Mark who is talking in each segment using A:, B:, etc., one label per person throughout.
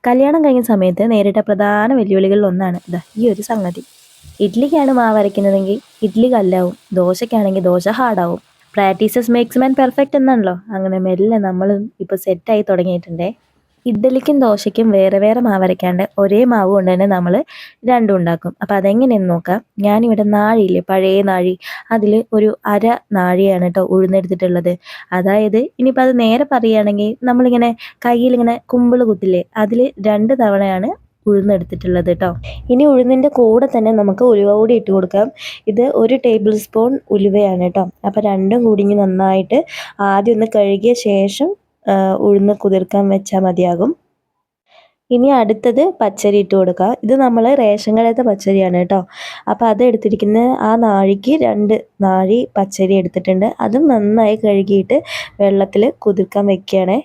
A: കല്യാണം കഴിഞ്ഞ സമയത്ത് നേരിട്ട പ്രധാന വെല്ലുവിളികളിൽ ഒന്നാണ് ഇതാ ഈ ഒരു സംഗതി. ഇഡ്ഡലിക്കാണ് മാവ് അരയ്ക്കുന്നതെങ്കിൽ ഇഡ്ഡലി കല്ലാവും, ദോശയ്ക്കാണെങ്കിൽ ദോശ ഹാർഡാവും. പ്രാക്ടീസസ് മേക്സ് മാൻ പെർഫെക്റ്റ് എന്നാണല്ലോ. അങ്ങനെ മെല്ലെ നമ്മളും ഇപ്പോൾ സെറ്റായി തുടങ്ങിയിട്ടുണ്ടേ. ഇഡ്ഡലിക്കും ദോശയ്ക്കും വേറെ വേറെ മാവ് അരയ്ക്കാണ്ട് ഒരേ മാവ് കൊണ്ട് തന്നെ നമ്മൾ രണ്ടും ഉണ്ടാക്കും. അപ്പം അതെങ്ങനെയെന്ന് നോക്കാം. ഞാനിവിടെ നാഴിയില്ലേ, പഴയ നാഴി, അതിൽ ഒരു അര നാഴിയാണ് കേട്ടോ ഉഴുന്നെടുത്തിട്ടുള്ളത്. അതായത് ഇനിയിപ്പോൾ അത് നേരെ പറയുകയാണെങ്കിൽ നമ്മളിങ്ങനെ കയ്യിലിങ്ങനെ കുമ്പിൾ കുത്തില്ലേ, അതിൽ 2 തവണയാണ് ഉഴുന്നെടുത്തിട്ടുള്ളത് കേട്ടോ. ഇനി ഉഴുന്നിൻ്റെ കൂടെ തന്നെ നമുക്ക് ഉലുവ കൂടി ഇട്ട് കൊടുക്കാം. ഇത് 1 ടേബിൾ സ്പൂൺ ഉലുവയാണ് കേട്ടോ. അപ്പോൾ രണ്ടും കൂടി ഇനി നന്നായിട്ട് ആദ്യം ഒന്ന് കഴുകിയ ശേഷം ഉഴുന്ന് കുതിർക്കാൻ വെച്ചാൽ മതിയാകും. ഇനി അടുത്തത് പച്ചരി ഇട്ട് കൊടുക്കുക. ഇത് നമ്മൾ റേഷൻ കടയിലത്തെ പച്ചരിയാണ് കേട്ടോ. അപ്പോൾ അത് എടുത്തിരിക്കുന്ന ആ നാഴിക്ക് 2 നാഴി പച്ചരി എടുത്തിട്ടുണ്ട്. അതും നന്നായി കഴുകിയിട്ട് വെള്ളത്തിൽ കുതിർക്കാൻ വെക്കുകയാണേ.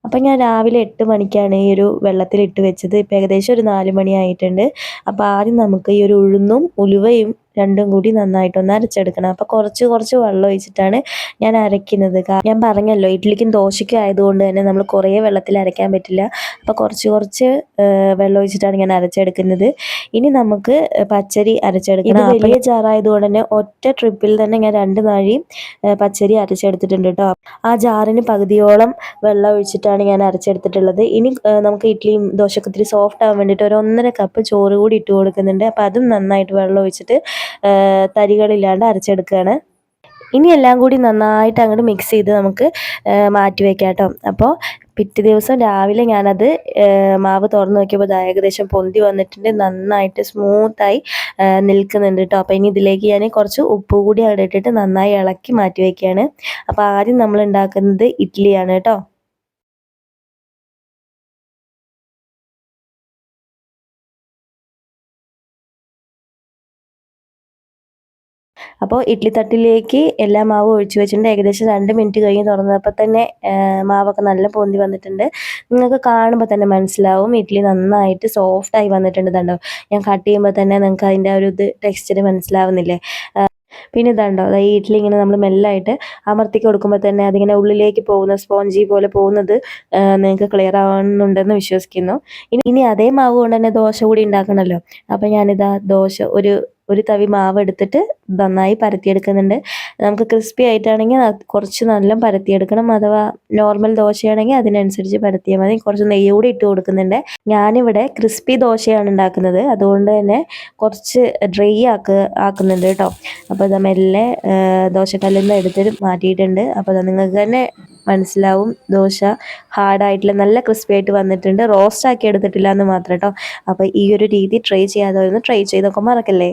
A: അപ്പം ഞാൻ രാവിലെ 8 മണിക്കാണ് ഈ ഒരു വെള്ളത്തിലിട്ട് വെച്ചത്. ഇപ്പം ഏകദേശം ഒരു 4 മണി ആയിട്ടുണ്ട്. അപ്പോൾ ആദ്യം നമുക്ക് ഈ ഒരു ഉഴുന്നും ഉലുവയും രണ്ടും കൂടി നന്നായിട്ടൊന്ന് അരച്ചെടുക്കണം. അപ്പോൾ കുറച്ച് കുറച്ച് വെള്ളം ഒഴിച്ചിട്ടാണ് ഞാൻ അരയ്ക്കുന്നത്. ഞാൻ പറഞ്ഞല്ലോ ഇഡ്ഡലിക്കും ദോശയ്ക്കും ആയതുകൊണ്ട് തന്നെ നമ്മൾ കുറേ വെള്ളത്തിൽ അരയ്ക്കാൻ പറ്റില്ല. അപ്പോൾ കുറച്ച് കുറച്ച് വെള്ളം ഒഴിച്ചിട്ടാണ് ഞാൻ അരച്ചെടുക്കുന്നത്. ഇനി നമുക്ക് പച്ചരി അരച്ചെടുക്കണം. വലിയ ജാറായതുകൊണ്ട് തന്നെ ഒറ്റ ട്രിപ്പിൽ തന്നെ ഞാൻ 2 നാഴി പച്ചരി അരച്ചെടുത്തിട്ടുണ്ട് കേട്ടോ. ആ ജാറിന് പകുതിയോളം വെള്ളം ഒഴിച്ചിട്ടാണ് ഞാൻ അരച്ചെടുത്തിട്ടുള്ളത്. ഇനി നമുക്ക് ഇഡ്ഡലിയും ദോശയ്ക്ക് ഇത്തിരി സോഫ്റ്റ് ആവാൻ വേണ്ടിയിട്ട് ഒരു 1.5 കപ്പ് ചോറ് കൂടി ഇട്ട് കൊടുക്കുന്നുണ്ട്. അപ്പോൾ അതും നന്നായിട്ട് വെള്ളം ഒഴിച്ചിട്ട് തരികളില്ലാണ്ട് അരച്ചെടുക്കുകയാണ്. ഇനി എല്ലാം കൂടി നന്നായിട്ട് അങ്ങോട്ട് മിക്സ് ചെയ്ത് നമുക്ക് മാറ്റി വയ്ക്കാം കേട്ടോ. അപ്പോൾ പിറ്റേ ദിവസം രാവിലെ ഞാനത് മാവ് തുറന്ന് നോക്കിയപ്പോൾ ഏകദേശം പൊന്തി വന്നിട്ടുണ്ട്. നന്നായിട്ട് സ്മൂത്തായി നിൽക്കുന്നുണ്ട് കേട്ടോ. അപ്പോൾ ഇനി ഇതിലേക്ക് ഞാൻ കുറച്ച് ഉപ്പ് കൂടി അവിടെ ഇട്ടിട്ട് നന്നായി ഇളക്കി മാറ്റി വയ്ക്കുകയാണ്. അപ്പോൾ ആദ്യം നമ്മൾ ഉണ്ടാക്കുന്നത് ഇഡ്ഡലിയാണ് കേട്ടോ. അപ്പോൾ ഇഡ്ഡലി തട്ടിലേക്ക് എല്ലാ മാവും ഒഴിച്ച് വെച്ചിട്ടുണ്ട്. ഏകദേശം 2 മിനിറ്റ് കഴിഞ്ഞ് തുറന്നപ്പോൾ തന്നെ മാവൊക്കെ നല്ല പൊന്തി വന്നിട്ടുണ്ട്. നിങ്ങൾക്ക് കാണുമ്പോൾ തന്നെ മനസ്സിലാവും ഇഡ്ഡലി നന്നായിട്ട് സോഫ്റ്റായി വന്നിട്ടുണ്ട്. കണ്ടോ, ഞാൻ കട്ട് ചെയ്യുമ്പോൾ തന്നെ നിങ്ങൾക്ക് അതിൻ്റെ ഒരു ടെക്സ്ചർ മനസ്സിലാവുന്നില്ലേ. പിന്നെ ഇതുണ്ടോ, ഈ ഇഡ്ഡലി ഇങ്ങനെ നമ്മൾ മെല്ലായിട്ട് അമർത്തി കൊടുക്കുമ്പോൾ തന്നെ അതിങ്ങനെ ഉള്ളിലേക്ക് പോകുന്ന സ്പോഞ്ചി പോലെ പോകുന്നത് നിങ്ങൾക്ക് ക്ലിയർ ആവുന്നുണ്ടെന്ന് വിശ്വസിക്കുന്നു. ഇനി അതേ മാവ് കൊണ്ട് തന്നെ ദോശ കൂടി ഉണ്ടാക്കണമല്ലോ. അപ്പോൾ ഞാനിതാ ദോശ ഒരു തവി മാവ് എടുത്തിട്ട് നന്നായി പരത്തിയെടുക്കുന്നുണ്ട്. നമുക്ക് ക്രിസ്പി ആയിട്ടാണെങ്കിൽ കുറച്ച് നല്ല പരത്തിയെടുക്കണം. അഥവാ നോർമൽ ദോശയാണെങ്കിൽ അതിനനുസരിച്ച് പരത്തിയാൽ മതി. കുറച്ച് നെയ്യ് കൂടി ഇട്ട് കൊടുക്കുന്നുണ്ട്. ഞാനിവിടെ ക്രിസ്പി ദോശയാണ് ഉണ്ടാക്കുന്നത്. അതുകൊണ്ട് തന്നെ കുറച്ച് ഡ്രൈ ആക്കുന്നുണ്ട് കേട്ടോ. അപ്പോൾ ഇത് മെല്ലെ ദോശക്കല്ലിൽ നിന്ന് എടുത്തിട്ട് മാറ്റിയിട്ടുണ്ട്. അപ്പോൾ നിങ്ങൾക്ക് തന്നെ മനസ്സിലാവും ദോശ ഹാർഡായിട്ടുള്ള നല്ല ക്രിസ്പി ആയിട്ട് വന്നിട്ടുണ്ട്. റോസ്റ്റ് ആക്കി എടുത്തിട്ടില്ല എന്ന് മാത്രം കേട്ടോ. അപ്പോൾ ഈ ഒരു രീതി ട്രൈ ചെയ്യാതെ ട്രൈ ചെയ്തൊക്കെ മറക്കല്ലേ.